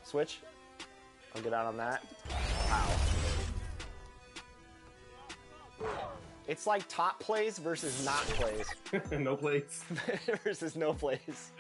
Switch. I'll get out on that. Wow. It's like top plays versus not plays. No plays. Versus no plays.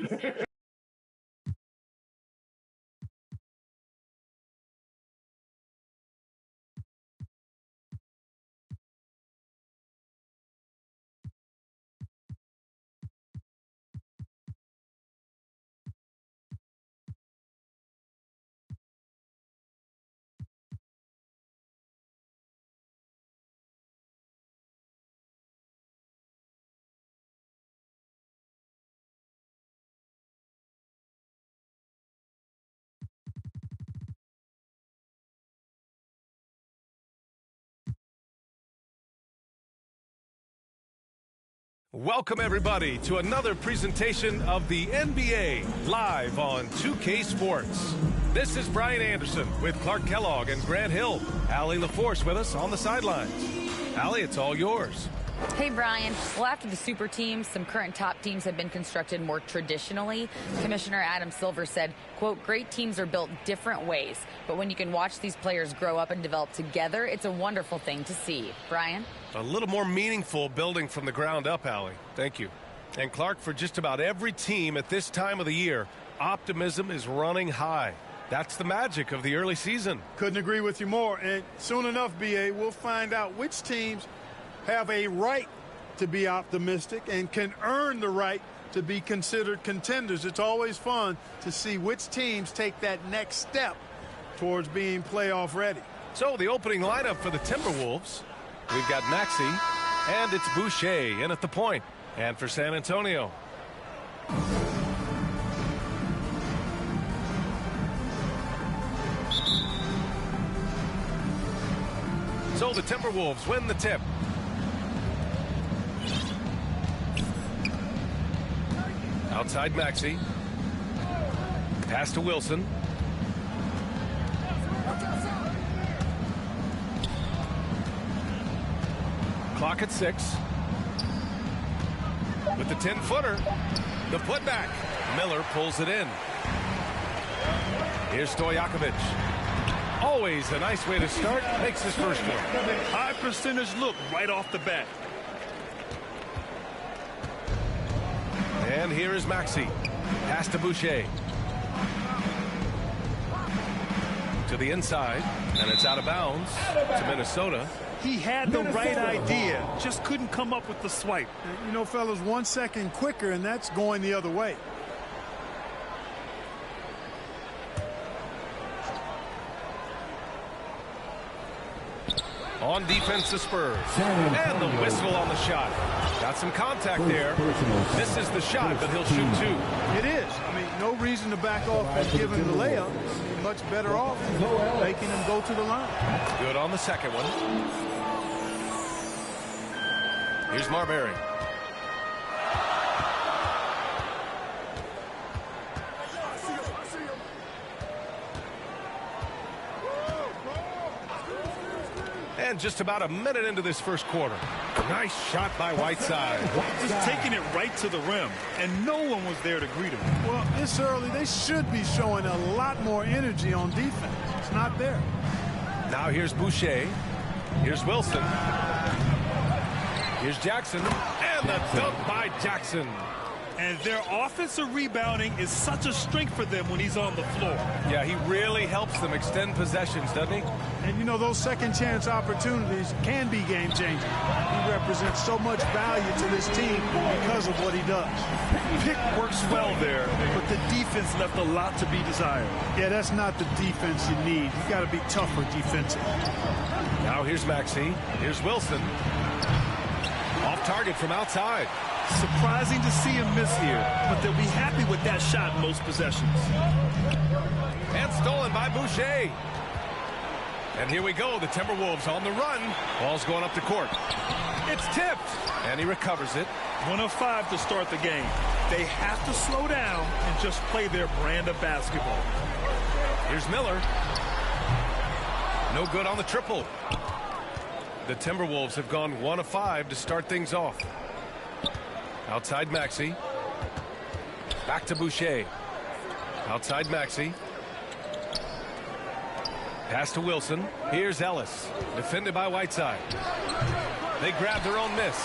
Welcome, everybody, to another presentation of the NBA live on 2K Sports. This is Brian Anderson with Clark Kellogg and Grant Hill. Allie LaForce with us on the sidelines. Allie, it's all yours. Hey, Brian. Well, after the super teams, some current top teams have been constructed more traditionally. Commissioner Adam Silver said, quote, great teams are built different ways, but when you can watch these players grow up and develop together, it's a wonderful thing to see. Brian? A little more meaningful building from the ground up, Allie. Thank you. And Clark, for just about every team at this time of the year, optimism is running high. That's the magic of the early season. Couldn't agree with you more. And soon enough, BA, we'll find out which teams have a right to be optimistic and can earn the right to be considered contenders. It's always fun to see which teams take that next step towards being playoff ready. So the opening lineup for the Timberwolves, we've got Maxey, and it's Boucher in at the point. And for San Antonio, so the Timberwolves win the tip. Outside Maxey. Pass to Wilson. Clock at 6. With the 10-footer. The putback. Miller pulls it in. Here's Stojakovic. Always a nice way to start. Makes his first one. High percentage look right off the bat. And here is Maxey. Pass to Boucher. To the inside. And it's out of bounds to Minnesota. He had the right idea. Just couldn't come up with the swipe. You know, fellas, 1 second quicker, and that's going the other way. On defense, the Spurs. And the whistle on the shot. Got some contact there. This is the shot, but he'll shoot two. It is. I mean, no reason to back off and give him the layup. Much better off making him go to the line. Good on the second one. Here's Marbury. And just about a minute into this first quarter. Nice shot by Whiteside. Just taking it right to the rim, and no one was there to greet him. Well, this early, they should be showing a lot more energy on defense. It's not there. Now here's Boucher. Here's Wilson. Here's Jackson. And the dunk by Jackson. And their offensive rebounding is such a strength for them when he's on the floor. Yeah, he really helps them extend possessions, doesn't he? And, you know, those second chance opportunities can be game-changing. He represents so much value to this team because of what he does. Pick works well there, but the defense left a lot to be desired. Yeah, that's not the defense you need. You got to be tougher defensively. Now here's Maxey. Here's Wilson. Off target from outside. Surprising to see him miss here, but they'll be happy with that shot in most possessions. And stolen by Boucher. And here we go, the Timberwolves on the run. Ball's going up the court. It's tipped, and he recovers it. 1 of 5 to start the game. They have to slow down and just play their brand of basketball. Here's Miller. No good on the triple. The Timberwolves have gone 1 of 5 to start things off. Outside Maxey. Back to Boucher. Outside Maxey. Pass to Wilson. Here's Ellis. Defended by Whiteside. They grab their own miss.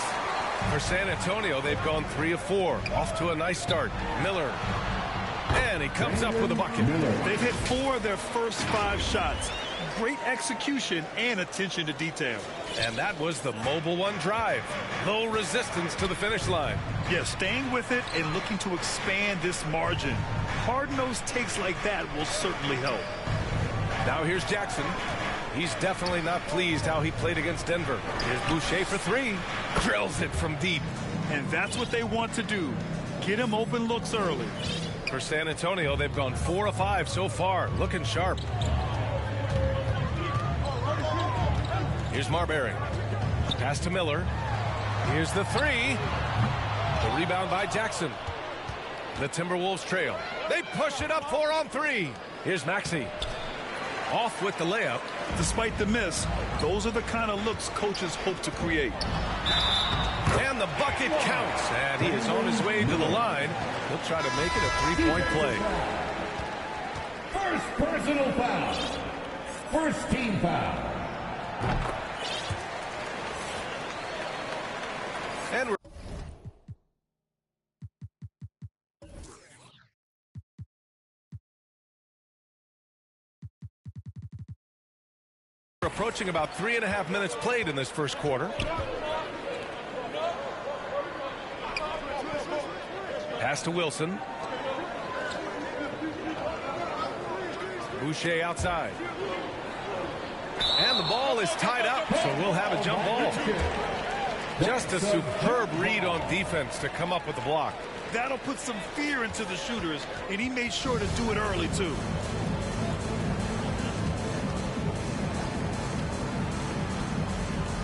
For San Antonio, they've gone 3 of 4. Off to a nice start. Miller. And he comes up with a bucket. They've hit 4 of their first 5 shots. Great execution and attention to detail. And that was the Mobile One drive. Low resistance to the finish line. Yeah, staying with it and looking to expand this margin. Hard-nosed takes like that will certainly help. Now here's Jackson. He's definitely not pleased how he played against Denver. Here's Boucher for 3. Drills it from deep. And that's what they want to do. Get him open looks early. For San Antonio, they've gone 4 of 5 so far. Looking sharp. Here's Marbury. Pass to Miller. Here's the 3. The rebound by Jackson. The Timberwolves trail. They push it up 4 on 3. Here's Maxey. Off with the layup. Despite the miss, those are the kind of looks coaches hope to create. And the bucket counts. And he is on his way to the line. He'll try to make it a 3-point play. First personal foul. First team foul. And we're approaching about 3.5 minutes played in this first quarter. Pass to Wilson. Boucher outside. And the ball is tied up, so we'll have a jump ball. Just a superb read on defense to come up with the block. That'll put some fear into the shooters, and he made sure to do it early, too.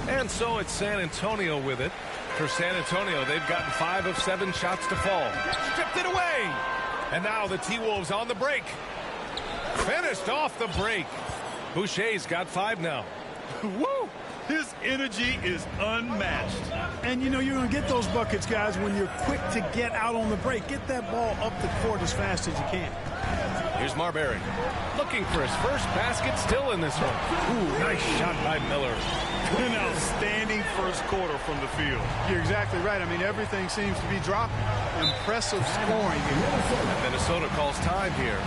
And so it's San Antonio with it. For San Antonio, they've gotten 5 of 7 shots to fall. Stripped it away. And now the T-Wolves on the break. Finished off the break. Boucher's got 5 now. Woo! His energy is unmatched. And, you know, you're going to get those buckets, guys, when you're quick to get out on the break. Get that ball up the court as fast as you can. Here's Marbury. Looking for his first basket still in this one. Ooh, nice shot by Miller. An outstanding first quarter from the field. You're exactly right. I mean, everything seems to be dropping. Impressive scoring. And Minnesota calls time here.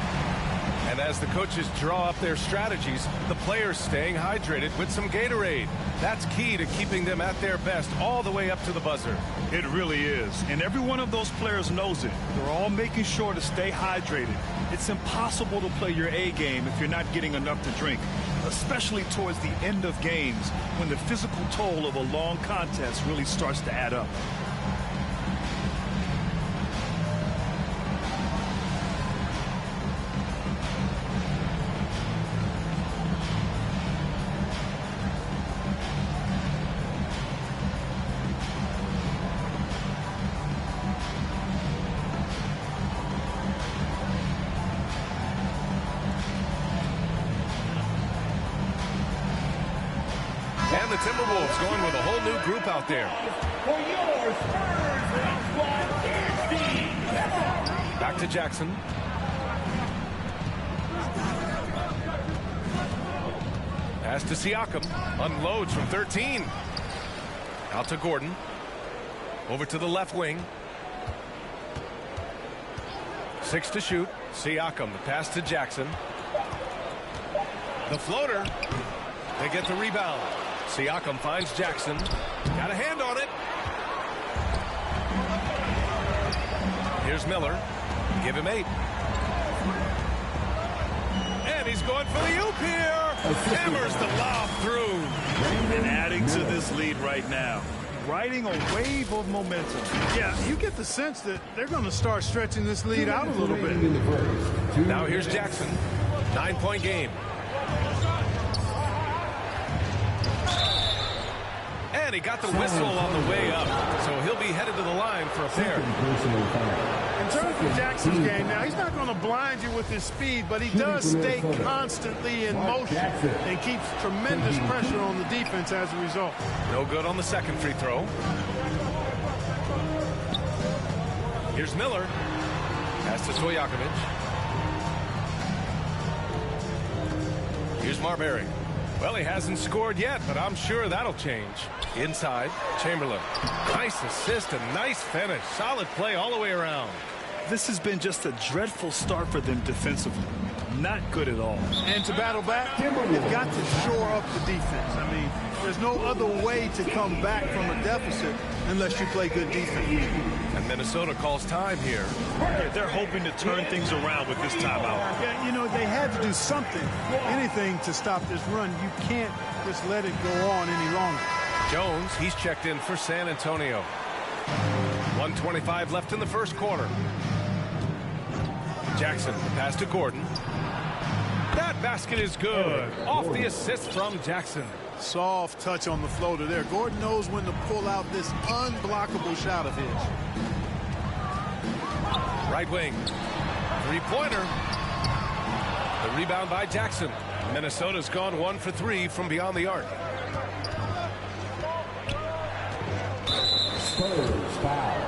And as the coaches draw up their strategies, the players staying hydrated with some Gatorade. That's key to keeping them at their best all the way up to the buzzer. It really is. And every one of those players knows it. They're all making sure to stay hydrated. It's impossible to play your A game if you're not getting enough to drink, especially towards the end of games when the physical toll of a long contest really starts to add up. And the Timberwolves going with a whole new group out there. For your Spurs, Back to Jackson. Pass to Siakam. Unloads from 13. Out to Gordon. Over to the left wing. 6 to shoot. Siakam. The pass to Jackson. The floater. They get the rebound. Siakam finds Jackson. Got a hand on it. Here's Miller. Give him 8. And he's going for the oop here. Hammers the lob through. And adding to this lead right now. Riding a wave of momentum. Yeah, you get the sense that they're going to start stretching this lead out a little bit. Now here's Jackson. 9-point game. And he got the whistle on the way up, so he'll be headed to the line for a pair. In terms of Jackson's game, now he's not going to blind you with his speed, but he does stay constantly in motion and keeps tremendous pressure on the defense as a result. No good on the second free throw. Here's Miller. Pass to Stojakovic. Here's Marbury. Well, he hasn't scored yet, but I'm sure that'll change. Inside, Chamberlain. Nice assist, a nice finish. Solid play all the way around. This has been just a dreadful start for them defensively. Not good at all. And to battle back, you've got to shore up the defense. I mean, there's no other way to come back from a deficit unless you play good defense. And Minnesota calls time here. Yeah, they're hoping to turn things around with this timeout. Yeah, you know, they had to do something, anything to stop this run. You can't just let it go on any longer. Jones, he's checked in for San Antonio. 1:25 left in the first quarter. Jackson, pass to Gordon. That basket is good. Off the assist from Jackson. Soft touch on the floater there. Gordon knows when to pull out this unblockable shot of his. Right wing. Three-pointer. The rebound by Jackson. Minnesota's gone 1 for 3 from beyond the arc. Spurs foul.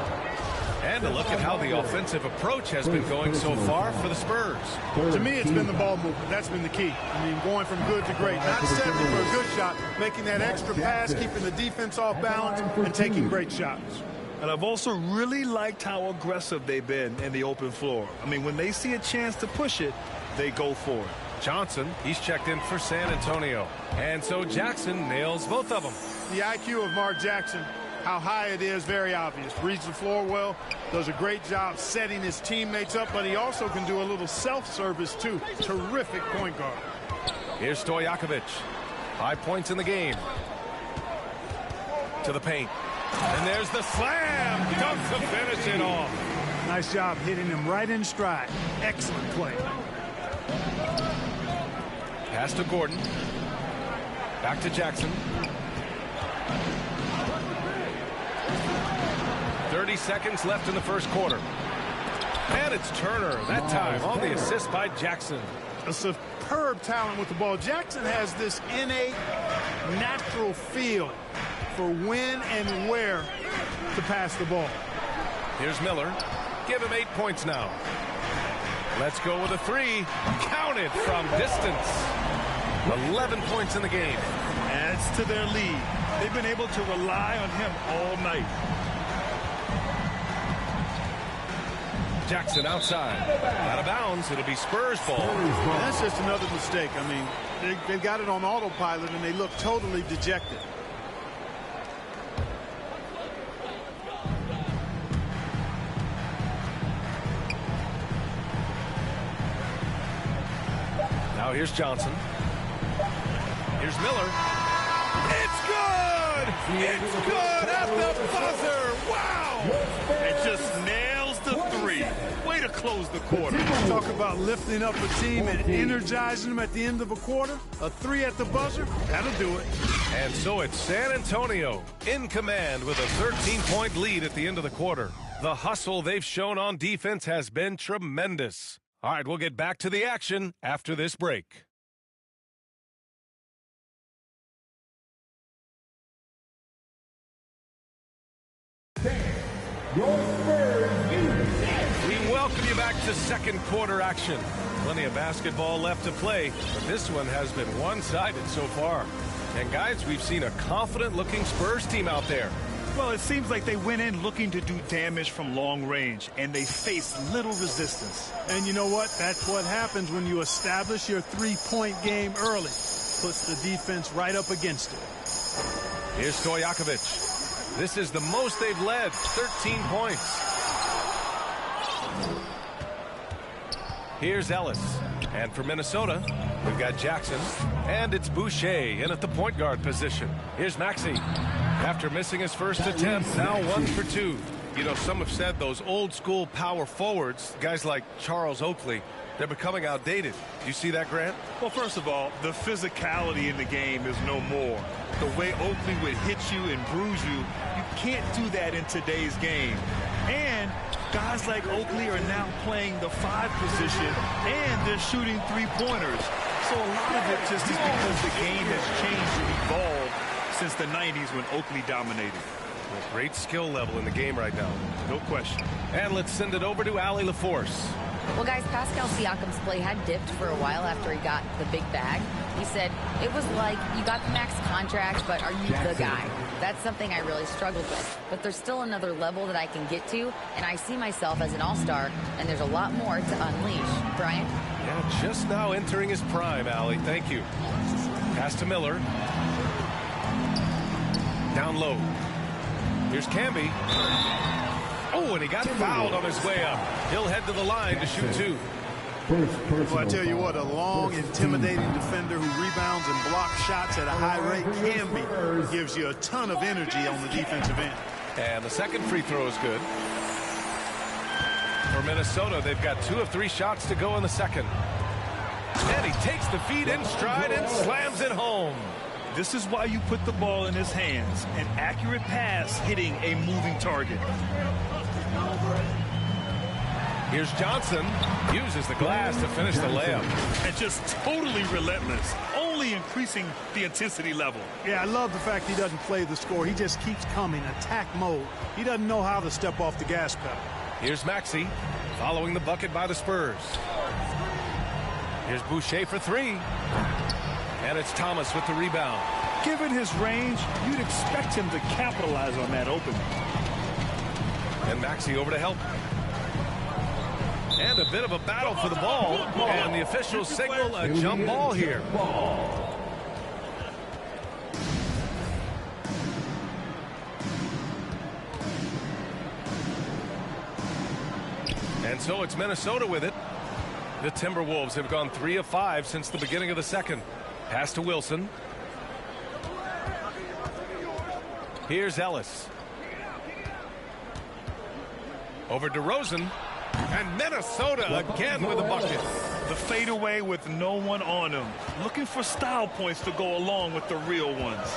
And a look at how the offensive approach has been going so far for the Spurs. To me, it's been the ball movement. That's been the key. I mean, going from good to great. Not settling for a good shot, making that extra pass, keeping the defense off balance, and taking great shots. And I've also really liked how aggressive they've been in the open floor. I mean, when they see a chance to push it, they go for it. Johnson, he's checked in for San Antonio. And so Jackson nails both of them. The IQ of Mark Jackson, how high it is, very obvious. Reads the floor well, does a great job setting his teammates up, but he also can do a little self-service too. Terrific point guard. Here's Stojakovic. 5 points in the game. To the paint. And there's the slam. Dunk to finish it off. Nice job hitting him right in stride. Excellent play. Pass to Gordon. Back to Jackson. 30 seconds left in the first quarter. And it's Turner, that time on the assist by Jackson. A superb talent with the ball. Jackson has this innate, natural feel for when and where to pass the ball. Here's Miller. Give him 8 points now. Let's go with a three. Counted from distance. 11 points in the game. Adds to their lead. They've been able to rely on him all night. Jackson outside. Out of bounds. It'll be Spurs ball. That's just another mistake. I mean, they got it on autopilot, and they look totally dejected. Now here's Johnson. Here's Miller. It's good! It's good at the buzzer! Wow! It just nails the three. Way to close the quarter. Talk about lifting up a team and energizing them at the end of a quarter. A three at the buzzer, that'll do it. And so it's San Antonio in command with a 13-point lead at the end of the quarter. The hustle they've shown on defense has been tremendous. All right, we'll get back to the action after this break. We welcome you back to second quarter action. Plenty of basketball left to play, but this one has been one-sided so far. And guys, we've seen a confident-looking Spurs team out there. Well, it seems like they went in looking to do damage from long range, and they faced little resistance. And you know what? That's what happens when you establish your three-point game early. Puts the defense right up against it. Here's Stojakovic. This is the most they've led, 13 points. Here's Ellis. And for Minnesota, we've got Jackson. And it's Boucher in at the point guard position. Here's Maxey. After missing his first attempt, now 1 for 2. You know, some have said those old school power forwards, guys like Charles Oakley, they're becoming outdated. You see that, Grant? Well, first of all, the physicality in the game is no more. The way Oakley would hit you and bruise you, you can't do that in today's game. And guys like Oakley are now playing the 5 position, and they're shooting three-pointers. So a lot of it just is because the game has changed and evolved since the 90s when Oakley dominated. Great skill level in the game right now. No question. And let's send it over to Allie LaForce. Well, guys, Pascal Siakam's play had dipped for a while after he got the big bag. He said, it was like, you got the max contract, but are you the guy? That's something I really struggled with. But there's still another level that I can get to, and I see myself as an all-star, and there's a lot more to unleash. Brian? Yeah, just now entering his prime, Allie. Thank you. Pass to Miller. Down low. Here's Camby. Oh, and he got fouled on his way up. He'll head to the line to shoot two. Well, I tell you what, a long, intimidating defender who rebounds and blocks shots at a high rate Camby gives you a ton of energy on the defensive end. And the second free throw is good. For Minnesota, they've got 2 of 3 shots to go in the second. And he takes the feed in stride and slams it home. This is why you put the ball in his hands. An accurate pass hitting a moving target. Here's Johnson. Uses the glass to finish the layup. And just totally relentless. Only increasing the intensity level. Yeah, I love the fact he doesn't play the score. He just keeps coming, attack mode. He doesn't know how to step off the gas pedal. Here's Maxey, following the bucket by the Spurs. Here's Boucher for 3. And it's Thomas with the rebound. Given his range, you'd expect him to capitalize on that opening. And Maxey over to help. And a bit of a battle for the ball. And the officials signal a jump ball here. And so it's Minnesota with it. The Timberwolves have gone 3 of 5 since the beginning of the second. Pass to Wilson. Here's Ellis. Over to DeRozan. And Minnesota again with a bucket. The fadeaway with no one on him. Looking for style points to go along with the real ones.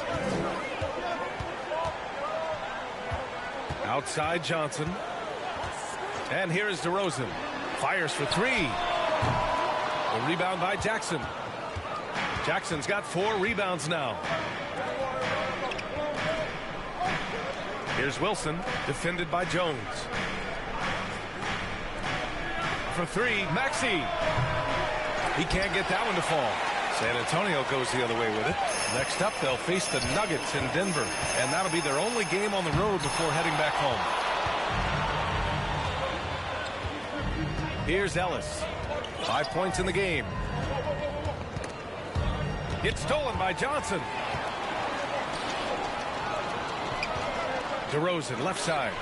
Outside Johnson. And here is DeRozan. Fires for 3. The rebound by Jackson. Jackson's got 4 rebounds now. Here's Wilson, defended by Jones. For 3, Maxey. He can't get that one to fall. San Antonio goes the other way with it. Next up, they'll face the Nuggets in Denver. And that'll be their only game on the road before heading back home. Here's Ellis. 5 points in the game. It's stolen by Johnson. DeRozan, left side.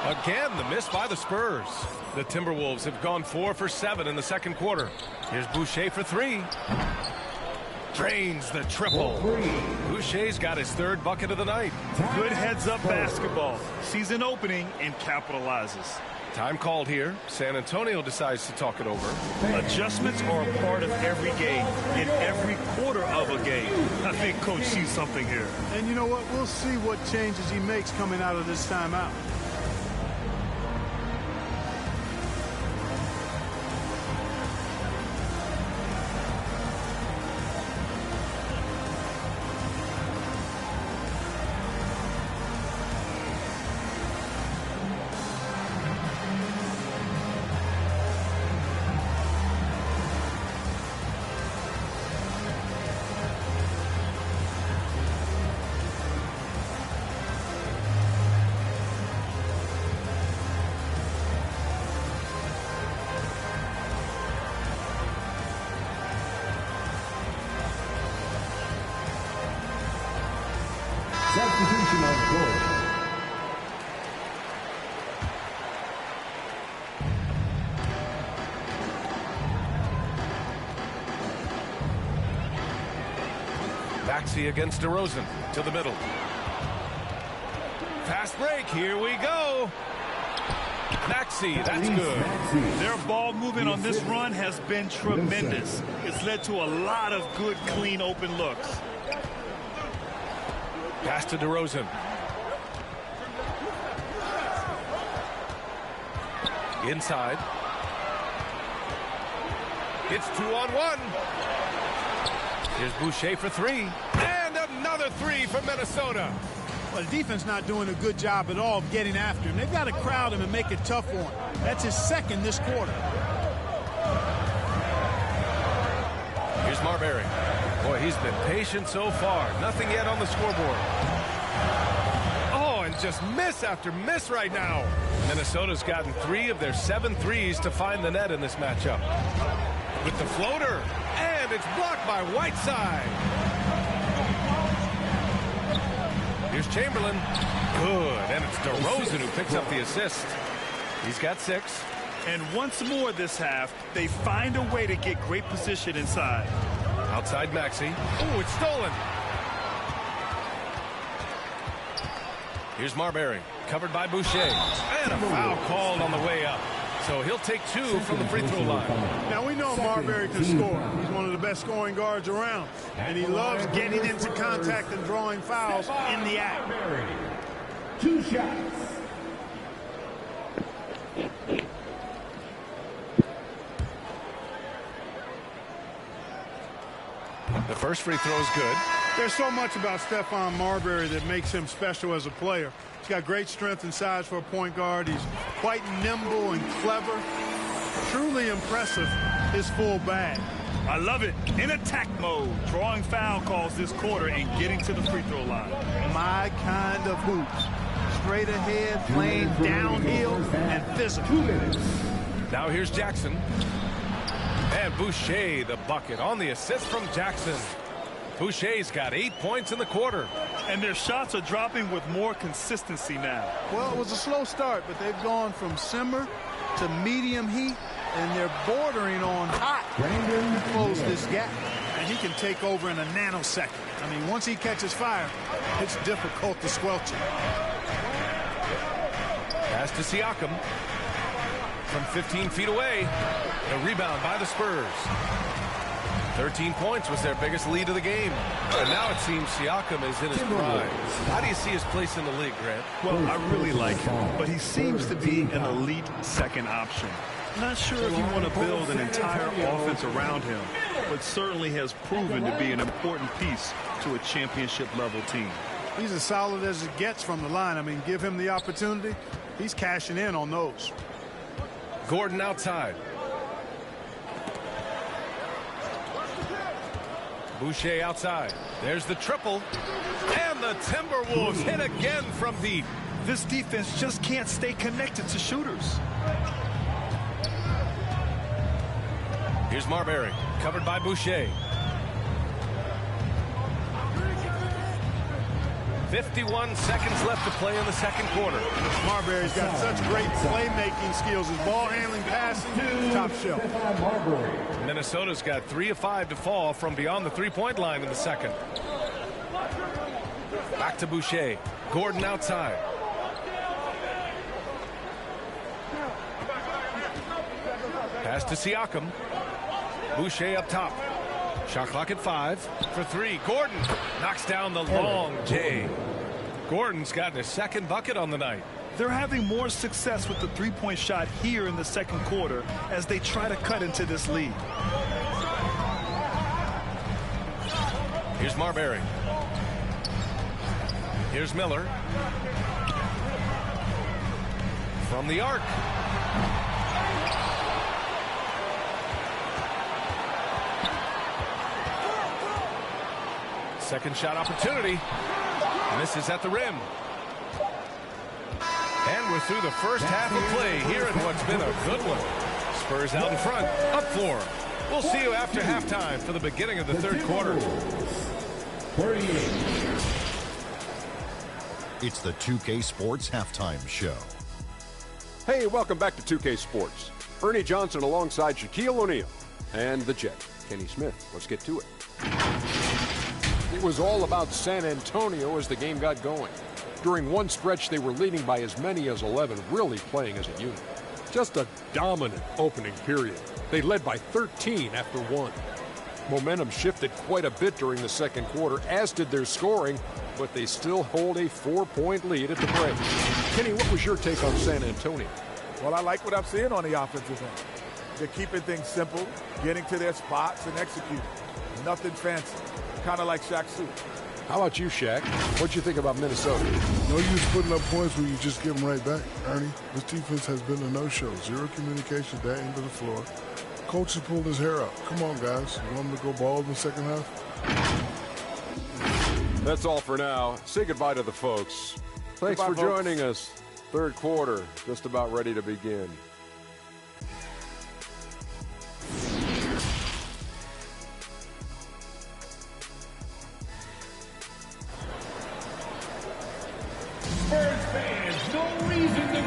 Again, the miss by the Spurs. The Timberwolves have gone 4 for 7 in the second quarter. Here's Boucher for 3. Drains the triple. Boucher's got his 3rd bucket of the night. Good heads-up basketball. Sees an opening and capitalizes. Time called here. San Antonio decides to talk it over. Adjustments are a part of every game, in every quarter of a game. I think Coach sees something here. And you know what? We'll see what changes he makes coming out of this timeout. Substitution on court. Maxey against DeRozan to the middle. Fast break. Here we go. Maxey, that's good. Their ball movement on this run has been tremendous. It's led to a lot of good, clean, open looks. Pass to DeRozan. Inside. It's 2-on-1. Here's Boucher for 3. And another 3 for Minnesota. Well, the defense not doing a good job at all of getting after him. They've got to crowd him and make it tough for him. That's his second this quarter. Here's Marbury. Boy, he's been patient so far. Nothing yet on the scoreboard. Oh, and just miss after miss right now. Minnesota's gotten 3 of their 7 threes to find the net in this matchup. With the floater, and it's blocked by Whiteside. Here's Chamberlain. Good, and it's DeRozan who picks up the assist. He's got 6. And once more this half, they find a way to get great position inside. Outside Maxey. Oh, it's stolen. Here's Marbury, covered by Boucher. And a foul called on the way up. So he'll take 2 from the free throw line. Now we know Marbury can score. He's one of the best scoring guards around. And he loves getting into contact and drawing fouls in the act. 2 shots. The first free throw is good. There's so much about Stephon Marbury that makes him special as a player. He's got great strength and size for a point guard. He's quite nimble and clever. Truly impressive, his full bag. I love it. In attack mode, drawing foul calls this quarter and getting to the free throw line. My kind of hoops. Straight ahead, playing downhill, and physical. 2 minutes. Now here's Jackson. And Boucher, the bucket on the assist from Jackson. Boucher's got 8 points in the quarter. And their shots are dropping with more consistency now. Well, it was a slow start, but they've gone from simmer to medium heat, and they're bordering on hot to close this gap. And he can take over in a nanosecond. I mean, once he catches fire, it's difficult to squelch it. Pass to Siakam. From 15 feet away. A rebound by the Spurs. 13 points was their biggest lead of the game. And now it seems Siakam is in his prime. How do you see his place in the league, Grant? Well, I really like him, but he seems to be an elite second option. Not sure if you want to build an entire offense around him, but certainly has proven to be an important piece to a championship-level team. He's as solid as it gets from the line. I mean, give him the opportunity. He's cashing in on those. Gordon outside. Boucher outside. There's the triple. And the Timberwolves hit again from deep. This defense just can't stay connected to shooters. Here's Marbury, covered by Boucher. 51 seconds left to play in the second quarter. Marbury's got such great playmaking skills. His ball handling, passing, top shelf. Minnesota's got 3 of 5 to fall from beyond the three-point line in the second. Back to Boucher. Gordon outside. Pass to Siakam. Boucher up top. Shot clock at 5 for 3. Gordon knocks down the long J. Gordon's gotten his second bucket on the night. They're having more success with the three-point shot here in the second quarter as they try to cut into this lead. Here's Marbury. Here's Miller. From the arc. Second shot opportunity. Misses at the rim. And we're through the first half of play here in what's been a good one. Spurs out in front, up 4. We'll see you after halftime for the beginning of the third quarter. It's the 2K Sports Halftime Show. Hey, welcome back to 2K Sports. Ernie Johnson alongside Shaquille O'Neal and the Jet, Kenny Smith. Let's get to it. It was all about San Antonio as the game got going. During one stretch, they were leading by as many as 11, really playing as a unit. Just a dominant opening period. They led by 13 after 1. Momentum shifted quite a bit during the second quarter, as did their scoring, but they still hold a 4-point lead at the break. Kenny, what was your take on San Antonio? Well, I like what I'm seeing on the offensive end. They're keeping things simple, getting to their spots and executing. Nothing fancy. kind of like Shaq's suit. How about you, Shaq? What'd you think about Minnesota? No use putting up points when you just give them right back, Ernie. This defense has been a no-show. Zero communication that end of the floor. Coach has pulled his hair out. Come on, guys. You want them to go ball in the second half? That's all for now. Say goodbye to the folks. Thanks for joining us. Third quarter, just about ready to begin.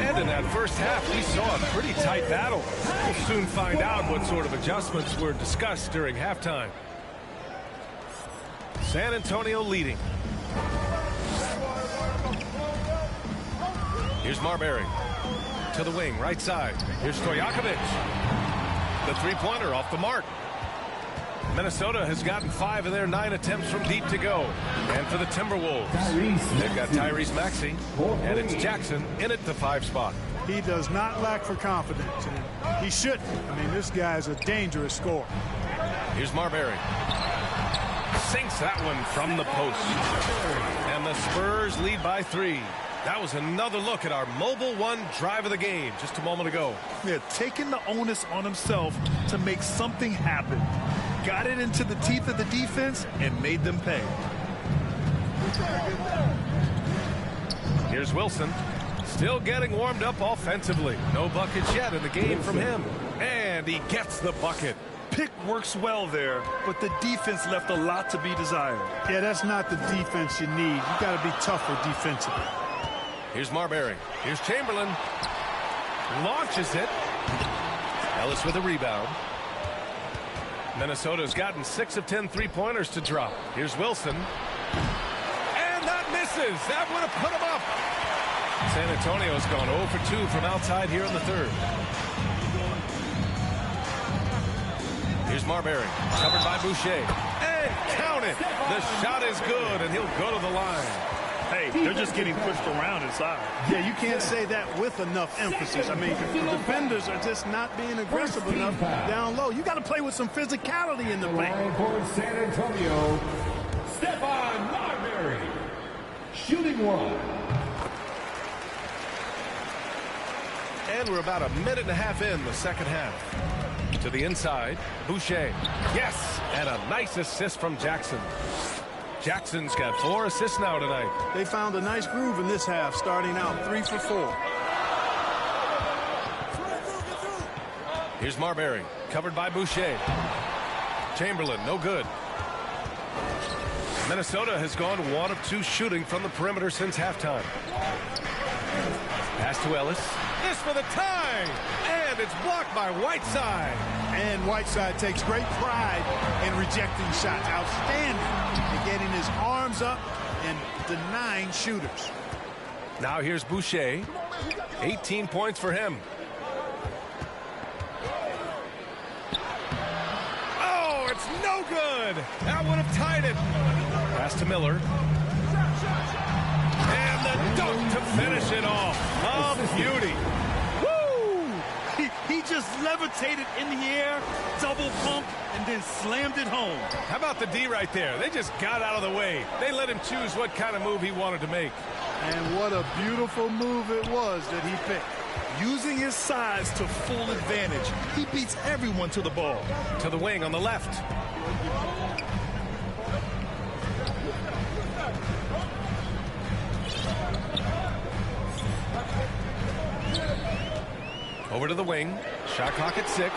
And in that first half, we saw a pretty tight battle. We'll soon find out what sort of adjustments were discussed during halftime. San Antonio leading. Here's Marbury to the wing, right side. Here's Stojakovic. The three-pointer off the mark. Minnesota has gotten 5 of their 9 attempts from deep to go. And for the Timberwolves, they've got Tyrese Maxey, and it's Jackson in at the 5 spot. He does not lack for confidence, and he shouldn't. I mean, this guy's a dangerous scorer. Here's Marbury. Sinks that one from the post. And the Spurs lead by 3. That was another look at our Mobile One drive of the game just a moment ago. Yeah, taking the onus on himself to make something happen. Got it into the teeth of the defense and made them pay. Here's Wilson. Still getting warmed up offensively. No buckets yet in the game from him. And he gets the bucket. Pick works well there, but the defense left a lot to be desired. Yeah, that's not the defense you need. You got to be tougher defensively. Here's Marbury. Here's Chamberlain. Launches it. Ellis with a rebound. Minnesota's gotten 6 of 10 three-pointers to drop. Here's Wilson. And that misses. That would have put him up. San Antonio's gone 0 for 2 from outside here in the third. Here's Marbury. Covered by Boucher. And count it. The shot is good, and he'll go to the line. Hey, they're just getting pushed around inside. Yeah, you can't say that with enough emphasis. I mean, the defenders are just not being aggressive enough down low. You got to play with some physicality in the paint. Line for San Antonio, Stephon Marbury, shooting one. And we're about a minute and a half in the second half. To the inside, Boucher. Yes, and a nice assist from Jackson. Jackson's got 4 assists now tonight. They found a nice groove in this half, starting out 3 for 4. Here's Marbury, covered by Boucher. Chamberlain, no good. Minnesota has gone 1 of 2 shooting from the perimeter since halftime. Pass to Ellis. This for the tie! And it's blocked by Whiteside. And Whiteside takes great pride in rejecting shots. Outstanding in getting his arms up and denying shooters. Now here's Boucher. 18 points for him. Oh, it's no good. That would have tied it. Pass to Miller. And the dunk to finish it off. Oh, beauty. He just levitated in the air, double pump, and then slammed it home. How about the D right there? They just got out of the way. They let him choose what kind of move he wanted to make. And what a beautiful move it was that he picked. Using his size to full advantage. He beats everyone to the ball. To the wing on the left. Over to the wing. Shot clock at 6.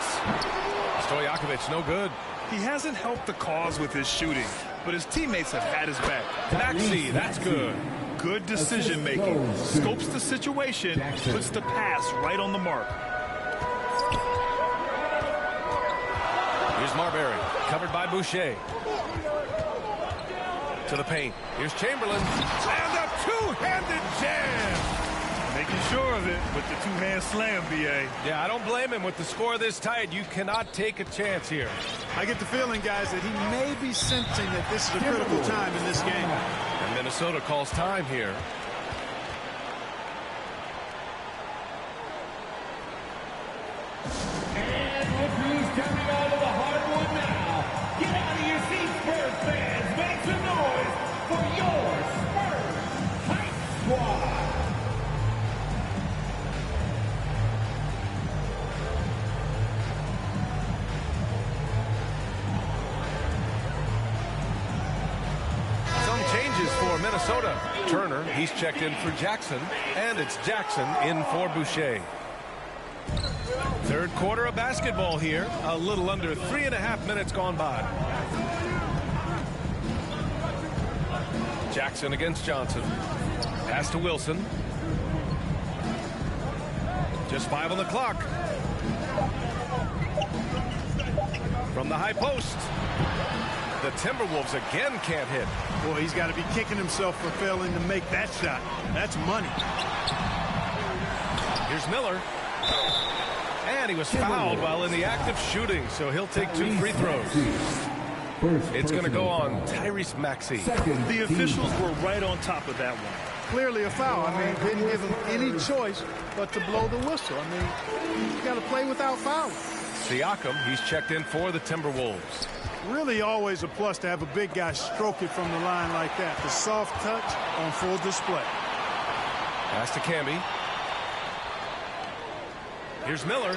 Stojakovic, no good. He hasn't helped the cause with his shooting, but his teammates have had his back. Maxey, that's good. Good decision making. Scopes the situation, puts the pass right on the mark. Here's Marbury, covered by Boucher. To the paint. Here's Chamberlain. And a two-handed jam. Making sure of it with the two-hand slam, B.A. Yeah, I don't blame him. With the score this tight, you cannot take a chance here. I get the feeling, guys, that he may be sensing that this is a critical time in this game. And Minnesota calls time here. And referees coming out of the hardwood now. Get out of your seats, Spurs fans. Make for Minnesota. Turner, he's checked in for Jackson, and it's Jackson in for Boucher. Third quarter of basketball here. A little under 3.5 minutes gone by. Jackson against Johnson. Pass to Wilson. Just 5 on the clock. From the high post. The Timberwolves again can't hit. Boy, he's got to be kicking himself for failing to make that shot. That's money. Here's Miller. And he was fouled while in the act of shooting, so he'll take 2 free throws. It's going to go on Tyrese Maxey. The officials were right on top of that one. Clearly a foul. I mean, didn't give him any choice but to blow the whistle. I mean, he's got to play without fouling. Siakam, he's checked in for the Timberwolves. Really always a plus to have a big guy stroke it from the line like that. The soft touch on full display. Pass to Camby. Here's Miller.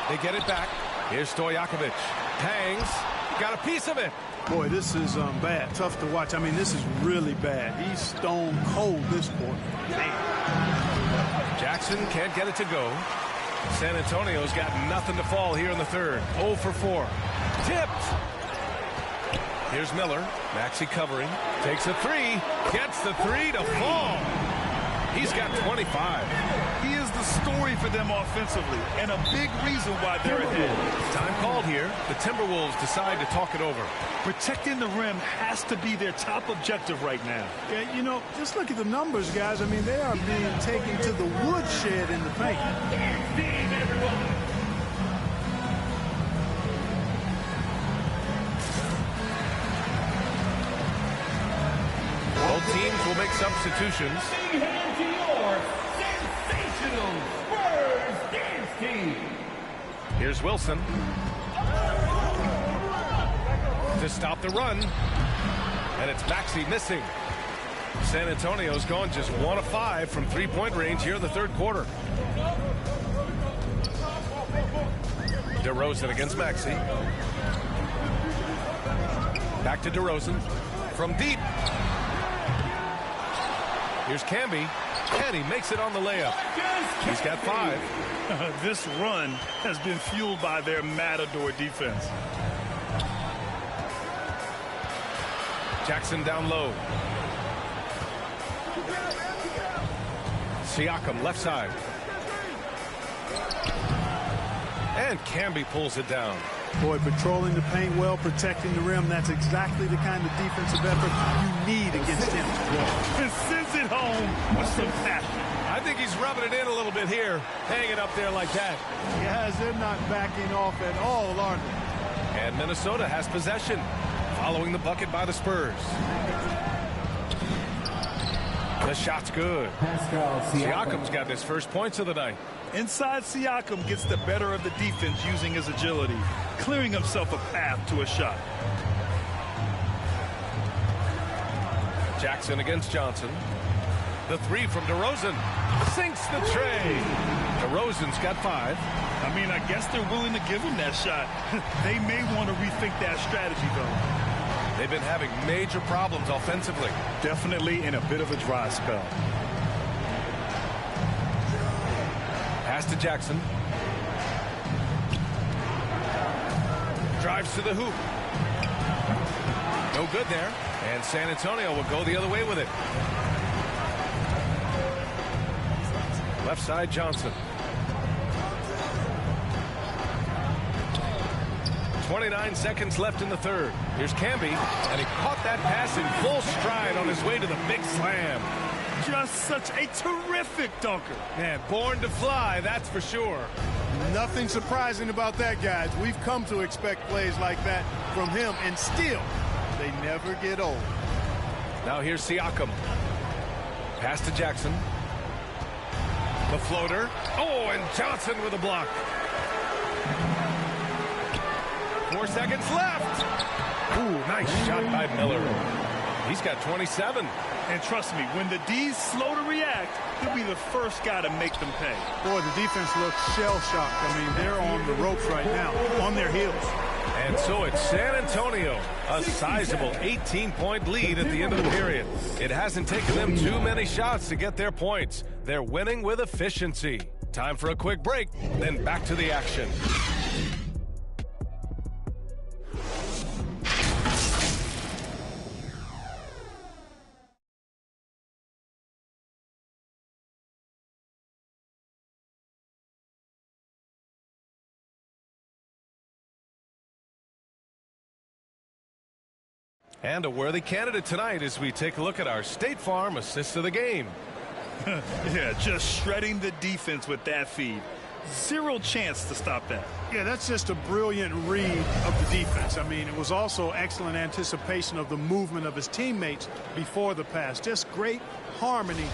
They get it back. Here's Stojakovic. Hangs. Got a piece of it. Boy, this is bad. Tough to watch. I mean, this is really bad. He's stone cold this quarter. Man. Jackson can't get it to go. San Antonio's got nothing to fall here in the third. 0 for 4. Tipped. Here's Miller. Maxey covering. Takes a 3. Gets the 3 to fall. He's got 25. He is the story for them offensively, and a big reason why they're ahead. Time called here. The Timberwolves decide to talk it over. Protecting the rim has to be their top objective right now. Yeah, you know, just look at the numbers, guys. I mean, they are being taken to the woodshed in the paint. Both teams will make substitutions. Spurs dance team. Here's Wilson. To stop the run. And it's Maxey missing. San Antonio's gone just 1 of 5 from 3-point range here in the third quarter. DeRozan against Maxey. Back to DeRozan. From deep. Here's Camby. And he makes it on the layup. He's got 5. This run has been fueled by their Matador defense. Jackson down low. Siakam left side. And Camby pulls it down. Boy, patrolling the paint well, protecting the rim. That's exactly the kind of defensive effort you need against him. And sends it home with some passion. I think he's rubbing it in a little bit here, hanging up there like that. Guys, they're not backing off at all, are they? And Minnesota has possession, following the bucket by the Spurs. The shot's good. Siakam's got his first points of the night. Inside, Siakam gets the better of the defense using his agility, clearing himself a path to a shot. Jackson against Johnson. The 3 from DeRozan. Sinks the tray. DeRozan's got 5. I mean, I guess they're willing to give him that shot. They may want to rethink that strategy, though. They've been having major problems offensively. Definitely in a bit of a dry spell. Pass to Jackson. Drives to the hoop. No good there. And San Antonio will go the other way with it. Left side, Johnson. 29 seconds left in the third. Here's Camby, and he caught that pass in full stride on his way to the big slam. Just such a terrific dunker. Man, born to fly, that's for sure. Nothing surprising about that, guys. We've come to expect plays like that from him, and still, they never get old. Now here's Siakam. Pass to Jackson. The floater. Oh, and Johnson with a block. 4 seconds left. Ooh, nice shot by Miller. He's got 27. And trust me, when the D's slow to react, he'll be the first guy to make them pay. Boy, the defense looks shell-shocked. I mean, they're on the ropes right now, on their heels. And so it's San Antonio, a sizable 18-point lead at the end of the period. It hasn't taken them too many shots to get their points. They're winning with efficiency. Time for a quick break, then back to the action. And a worthy candidate tonight as we take a look at our State Farm assist of the game. Yeah, just shredding the defense with that feed. Zero chance to stop that. Yeah, that's just a brilliant read of the defense. I mean, it was also excellent anticipation of the movement of his teammates before the pass. Just great harmony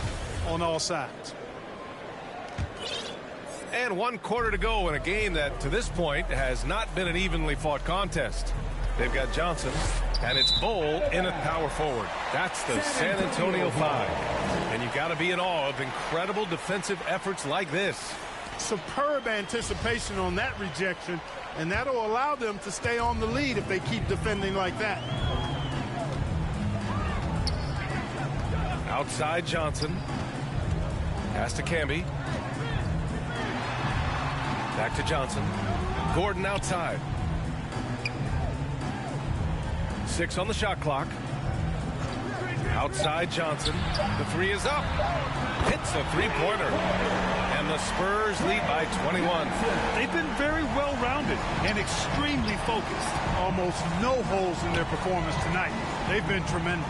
on all sides. And 1 quarter to go in a game that, to this point, has not been an evenly fought contest. They've got Johnson, and it's Bowl in at power forward. That's the San Antonio 5. And you got to be in awe of incredible defensive efforts like this. Superb anticipation on that rejection, and that'll allow them to stay on the lead if they keep defending like that. Outside Johnson. Pass to Camby. Back to Johnson. Gordon outside. 6 on the shot clock. Outside Johnson. The 3 is up. Hits a three-pointer. And the Spurs lead by 21. They've been very well-rounded and extremely focused. Almost no holes in their performance tonight. They've been tremendous.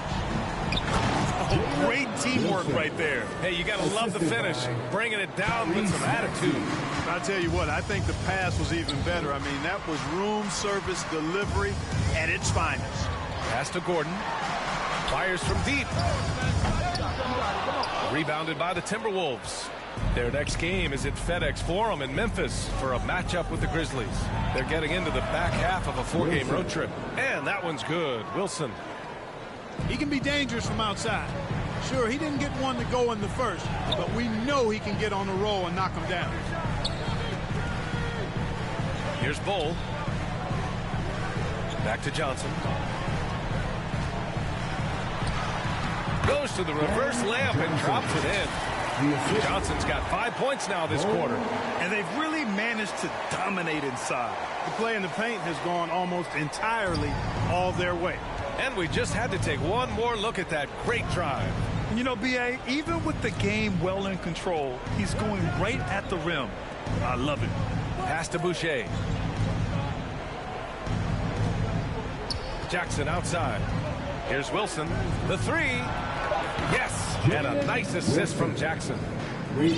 Oh, great teamwork right there. Hey, you got to love the finish. Bringing it down with some attitude. I tell you what, I think the pass was even better. I mean, that was room service delivery at its finest. Pass to Gordon. Fires from deep. Rebounded by the Timberwolves. Their next game is at FedEx Forum in Memphis for a matchup with the Grizzlies. They're getting into the back half of a 4-game road trip. And that one's good. Wilson. He can be dangerous from outside. Sure, he didn't get one to go in the first, but we know he can get on the roll and knock him down. Here's Bowl. Back to Johnson. Goes to the reverse layup and drops it in. Johnson's got 5 points now this quarter. And they've really managed to dominate inside. The play in the paint has gone almost entirely all their way. And we just had to take one more look at that great drive. You know, B.A., even with the game well in control, he's going right at the rim. I love it. Pass to Boucher. Jackson outside. Here's Wilson. The 3. Yes. And a nice assist from Jackson.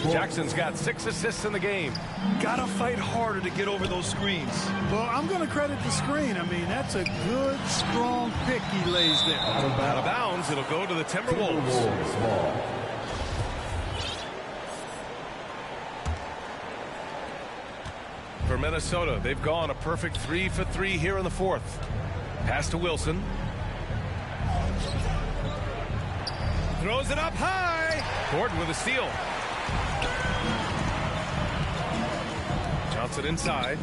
Jackson's got 6 assists in the game. Gotta fight harder to get over those screens. Well, I'm going to credit the screen. I mean, that's a good, strong pick he lays there. Out of bounds, it'll go to the Timberwolves. For Minnesota, they've gone a perfect 3 for 3 here in the 4th. Pass to Wilson. Throws it up high. Gordon with a steal. Johnson inside.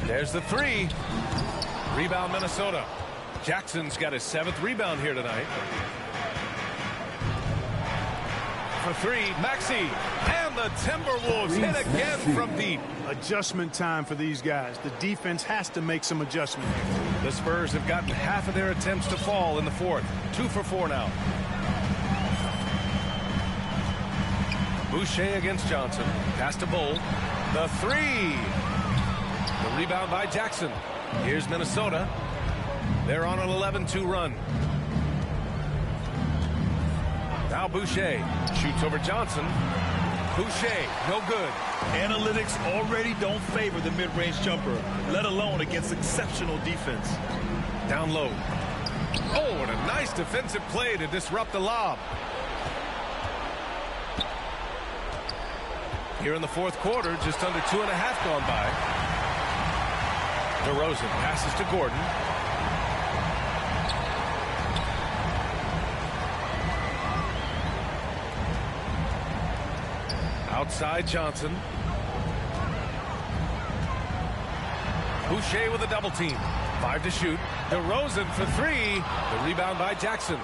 There's the 3. Rebound Minnesota. Jackson's got his 7th rebound here tonight. For 3, Maxey. And the Timberwolves hit again from deep. Adjustment time for these guys. The defense has to make some adjustment. The Spurs have gotten half of their attempts to fall in the 4th. 2 for 4 now. Boucher against Johnson. Pass to Bowl. The 3. The rebound by Jackson. Here's Minnesota. They're on an 11-2 run. Now Boucher shoots over Johnson. Boucher, no good. Analytics already don't favor the mid-range jumper, let alone against exceptional defense. Down low. Oh, and a nice defensive play to disrupt the lob. Here in the 4th quarter, just under 2.5 gone by. DeRozan passes to Gordon. Outside Johnson. Boucher with a double team. 5 to shoot. DeRozan for 3. The rebound by Jackson.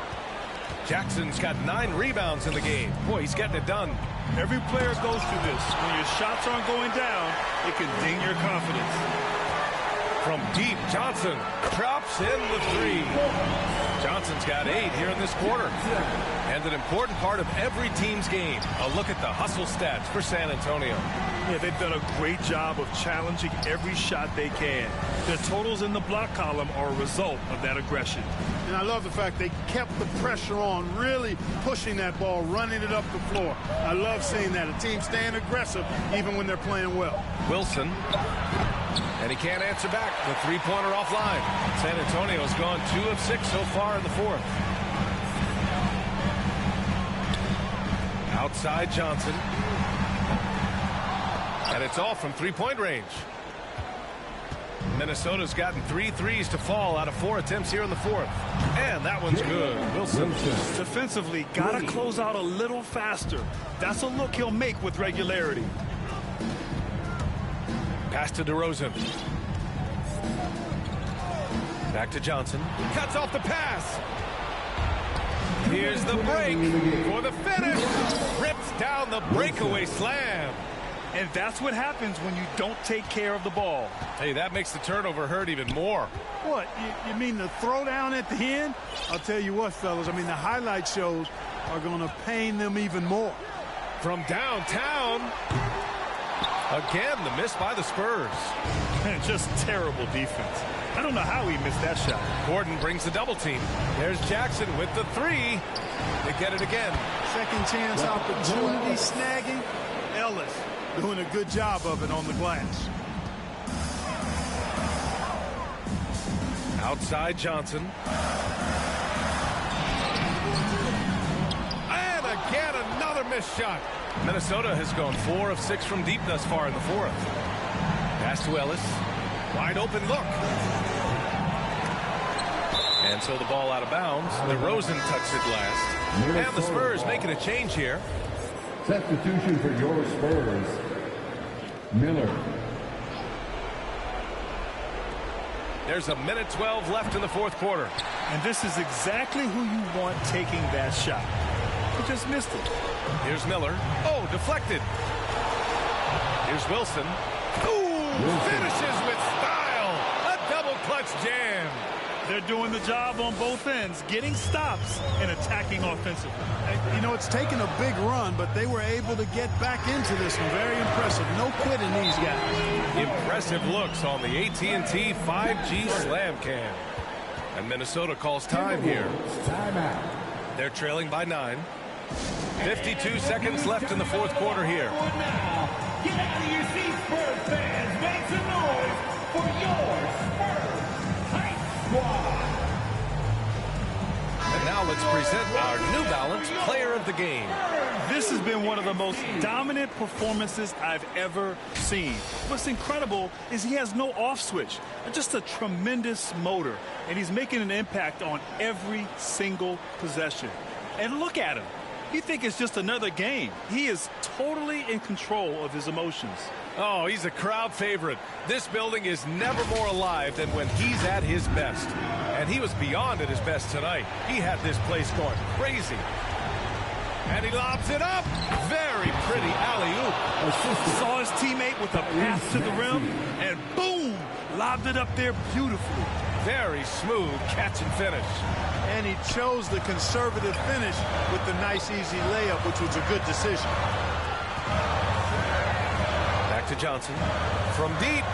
Jackson's got 9 rebounds in the game. Boy, he's getting it done. Every player goes through this. When your shots aren't going down, it can ding your confidence. From deep, Johnson drops in the 3. Johnson's got 8 here in this quarter. And an important part of every team's game. A look at the hustle stats for San Antonio. Yeah, they've done a great job of challenging every shot they can. Their totals in the block column are a result of that aggression. And I love the fact they kept the pressure on, really pushing that ball, running it up the floor. I love seeing that. A team staying aggressive even when they're playing well. Wilson. And he can't answer back. The three-pointer offline. San Antonio's gone 2 of 6 so far in the 4th. Outside Johnson. And it's all from three-point range. Minnesota's gotten 3 threes to fall out of 4 attempts here in the 4th. And that one's good. Wilson. Defensively, got to close out a little faster. That's a look he'll make with regularity. Pass to DeRozan. Back to Johnson. Cuts off the pass. Here's the break for the finish. Rips down the breakaway slam. And that's what happens when you don't take care of the ball. Hey, that makes the turnover hurt even more. What, you mean the throwdown at the end? I'll tell you what, fellas, I mean, the highlight shows are going to pain them even more. From downtown. Again, the miss by the Spurs. Just terrible defense. I don't know how he missed that shot. Gordon brings the double team. There's Jackson with the 3. They get it again. Second chance opportunity snagging. Ellis doing a good job of it on the glass. Outside Johnson. And again, another missed shot. Minnesota has gone 4 of 6 from deep thus far in the 4th. Pass to Ellis. Wide open look. And so the ball out of bounds. DeRozan touched it last. And the Spurs making a change here. Substitution for your Spurs, Miller. There's a minute 12 left in the 4th quarter. And this is exactly who you want taking that shot. He just missed it. Here's Miller. Oh, deflected. Here's Wilson. Ooh, finishes with style. A double clutch jam. They're doing the job on both ends, getting stops and attacking offensively. You know, it's taken a big run, but they were able to get back into this one. Very impressive. No quitting these guys. Impressive looks on the AT&T 5G Slam Cam. And Minnesota calls time here. Timeout. They're trailing by 9. 52 seconds left in the 4th quarter here. Now, get out of your seats, Spurs fans. Make some noise for your Spurs Hype Squad. And now let's present our New Balance Player of the Game. This has been one of the most dominant performances I've ever seen. What's incredible is he has no off switch, just a tremendous motor, and he's making an impact on every single possession. And look at him. You think it's just another game. He is totally in control of his emotions. Oh, he's a crowd favorite. This building is never more alive than when he's at his best. And he was beyond at his best tonight. He had this place going crazy. And he lobs it up. Very pretty alley-oop. Saw his teammate with a pass to the rim, and boom, lobbed it up there beautifully. Very smooth catch and finish. And he chose the conservative finish with the nice, easy layup, which was a good decision. Back to Johnson. From deep.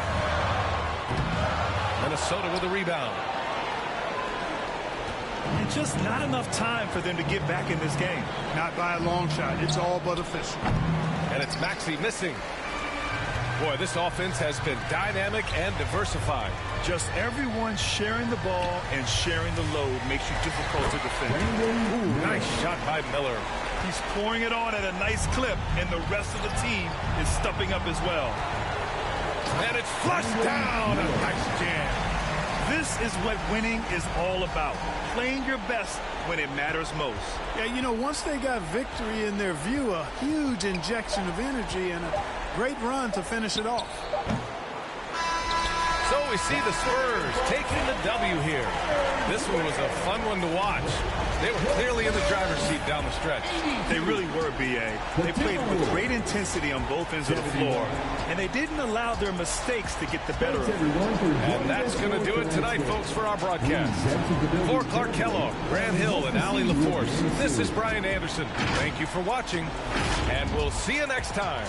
Minnesota with a rebound. And just not enough time for them to get back in this game. Not by a long shot. It's all but official. And it's Maxey missing. Boy, this offense has been dynamic and diversified. Just everyone sharing the ball and sharing the load makes you difficult to defend. Ooh, nice shot by Miller. He's pouring it on at a nice clip, and the rest of the team is stepping up as well. And it's flushed down. A nice jam. This is what winning is all about. Playing your best when it matters most. Yeah, you know, once they got victory in their view, a huge injection of energy and a great run to finish it off. So we see the Spurs taking the W here. This one was a fun one to watch. They were clearly in the driver's seat down the stretch. They really were, B.A. They played with great intensity on both ends of the floor, and they didn't allow their mistakes to get the better of them. And that's going to do it tonight, folks, for our broadcast. For Clark Kellogg, Grant Hill, and Allie LaForce, this is Brian Anderson. Thank you for watching, and we'll see you next time.